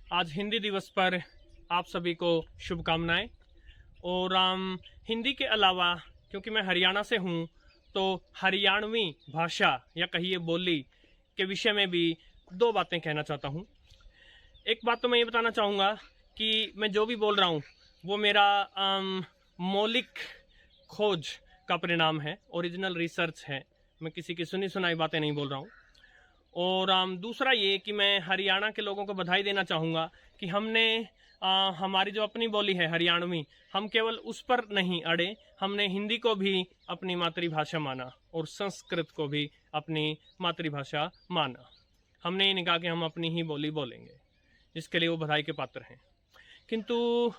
आज हिंदी दिवस पर आप सभी को शुभकामनाएं। और हिंदी के अलावा क्योंकि मैं हरियाणा से हूँ तो हरियाणवी भाषा या कहिए बोली के विषय में भी दो बातें कहना चाहता हूँ। एक बात तो मैं ये बताना चाहूँगा कि मैं जो भी बोल रहा हूँ वो मेरा मौलिक खोज का परिणाम है, ओरिजिनल रिसर्च है। मैं किसी की सुनी सुनाई बातें नहीं बोल रहा हूँ। और दूसरा ये कि मैं हरियाणा के लोगों को बधाई देना चाहूँगा कि हमने हमारी जो अपनी बोली है हरियाणवी, हम केवल उस पर नहीं अड़े, हमने हिंदी को भी अपनी मातृभाषा माना और संस्कृत को भी अपनी मातृभाषा माना। हमने ये नहीं कहा कि हम अपनी ही बोली बोलेंगे, जिसके लिए वो बधाई के पात्र हैं। किंतु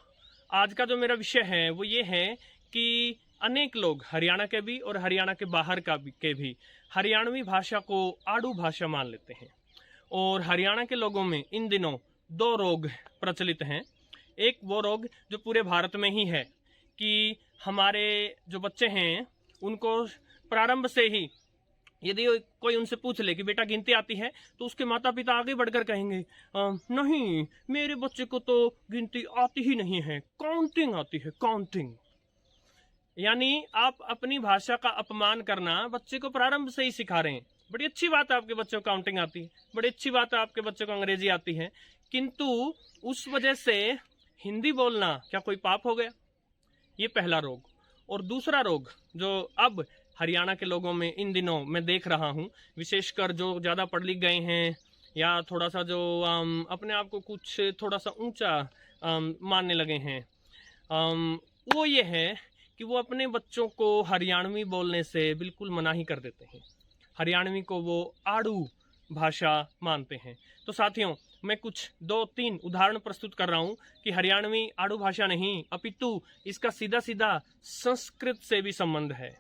आज का जो मेरा विषय है वो ये है कि अनेक लोग हरियाणा के भी और हरियाणा के बाहर के भी हरियाणवी भाषा को आड़ू भाषा मान लेते हैं। और हरियाणा के लोगों में इन दिनों दो रोग प्रचलित हैं। एक वो रोग जो पूरे भारत में ही है कि हमारे जो बच्चे हैं उनको प्रारंभ से ही यदि कोई उनसे पूछ ले कि बेटा गिनती आती है, तो उसके माता पिता आगे बढ़कर कहेंगे नहीं, मेरे बच्चे को तो गिनती आती ही नहीं है, काउंटिंग आती है, काउंटिंग। यानी आप अपनी भाषा का अपमान करना बच्चे को प्रारंभ से ही सिखा रहे हैं। बड़ी अच्छी बात है आपके बच्चे को काउंटिंग आती है, बड़ी अच्छी बात है आपके बच्चे को अंग्रेजी आती है, किंतु उस वजह से हिंदी बोलना क्या कोई पाप हो गया? ये पहला रोग। और दूसरा रोग जो अब हरियाणा के लोगों में इन दिनों मैं देख रहा हूँ, विशेषकर जो ज़्यादा पढ़ लिख गए हैं या थोड़ा सा जो अपने आप को कुछ थोड़ा सा ऊंचा मानने लगे हैं, वो ये है कि वो अपने बच्चों को हरियाणवी बोलने से बिल्कुल मना ही कर देते हैं। हरियाणवी को वो आड़ू भाषा मानते हैं। तो साथियों, मैं कुछ 2-3 उदाहरण प्रस्तुत कर रहा हूँ कि हरियाणवी आड़ू भाषा नहीं, अपितु इसका सीधा सीधा संस्कृत से भी संबंध है।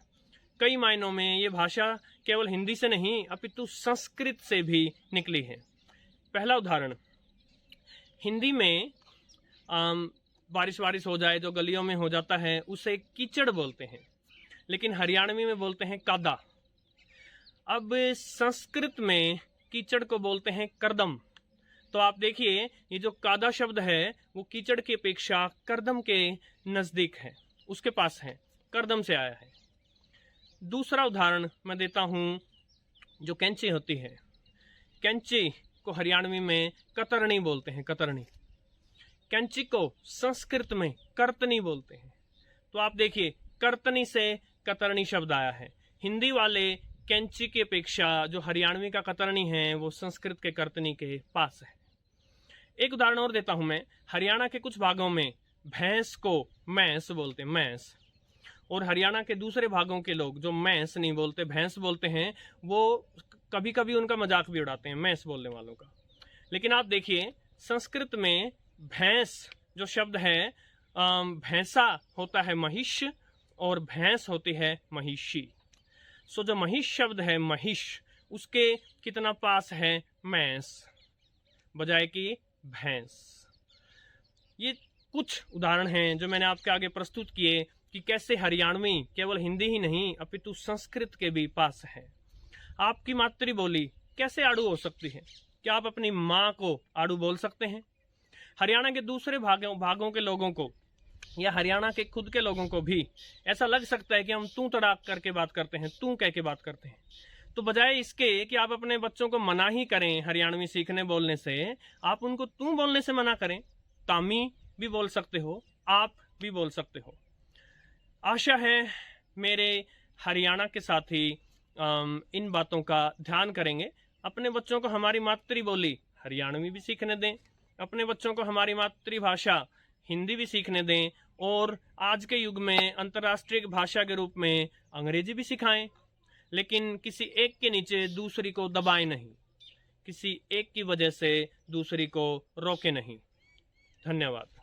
कई मायनों में ये भाषा केवल हिंदी से नहीं अपितु संस्कृत से भी निकली है। पहला उदाहरण, हिंदी में बारिश हो जाए, जो गलियों में हो जाता है, उसे कीचड़ बोलते हैं, लेकिन हरियाणवी में बोलते हैं कादा। अब संस्कृत में कीचड़ को बोलते हैं करदम। तो आप देखिए, ये जो कादा शब्द है वो कीचड़ की अपेक्षा करदम के नजदीक है, उसके पास है, करदम से आया है। दूसरा उदाहरण मैं देता हूँ, जो कैंची होती है, कैंची को हरियाणवी में कतरनी बोलते हैं, कतरनी। कैंची को संस्कृत में कर्तनी बोलते हैं। तो आप देखिए, कर्तनी से कतरनी शब्द आया है। हिंदी वाले कैंची की अपेक्षा जो हरियाणवी का कतरनी है वो संस्कृत के कर्तनी के पास है। एक उदाहरण और देता हूं मैं, हरियाणा के कुछ भागों में भैंस को मैंस बोलते हैं, मैंस। और हरियाणा के दूसरे भागों के लोग जो मैंस नहीं बोलते, भैंस बोलते हैं, वो कभी कभी उनका मजाक भी उड़ाते हैं मैंस बोलने वालों का। लेकिन आप देखिए, संस्कृत में भैंस जो शब्द है, भैंसा होता है महिष और भैंस होती है महिषी। सो जो महिष शब्द है, महिष, उसके कितना पास है मैंस बजाय कि भैंस। ये कुछ उदाहरण हैं जो मैंने आपके आगे प्रस्तुत किए कि कैसे हरियाणवी केवल हिंदी ही नहीं अपितु संस्कृत के भी पास है। आपकी मातृबोली कैसे आड़ू हो सकती है? क्या आप अपनी माँ को आड़ू बोल सकते हैं? हरियाणा के दूसरे भागों के लोगों को या हरियाणा के खुद के लोगों को भी ऐसा लग सकता है कि हम तू तड़ाक करके बात करते हैं, तू कह के बात करते हैं। तो बजाय इसके कि आप अपने बच्चों को मना ही करें हरियाणवी सीखने बोलने से, आप उनको तू बोलने से मना करें। तामी भी बोल सकते हो, आप भी बोल सकते हो। आशा है मेरे हरियाणा के साथी इन बातों का ध्यान करेंगे। अपने बच्चों को हमारी मातृबोली हरियाणवी भी सीखने दें, अपने बच्चों को हमारी मातृभाषा हिंदी भी सीखने दें, और आज के युग में अंतर्राष्ट्रीय भाषा के रूप में अंग्रेजी भी सिखाएं। लेकिन किसी एक के नीचे दूसरी को दबाएं नहीं, किसी एक की वजह से दूसरी को रोके नहीं। धन्यवाद।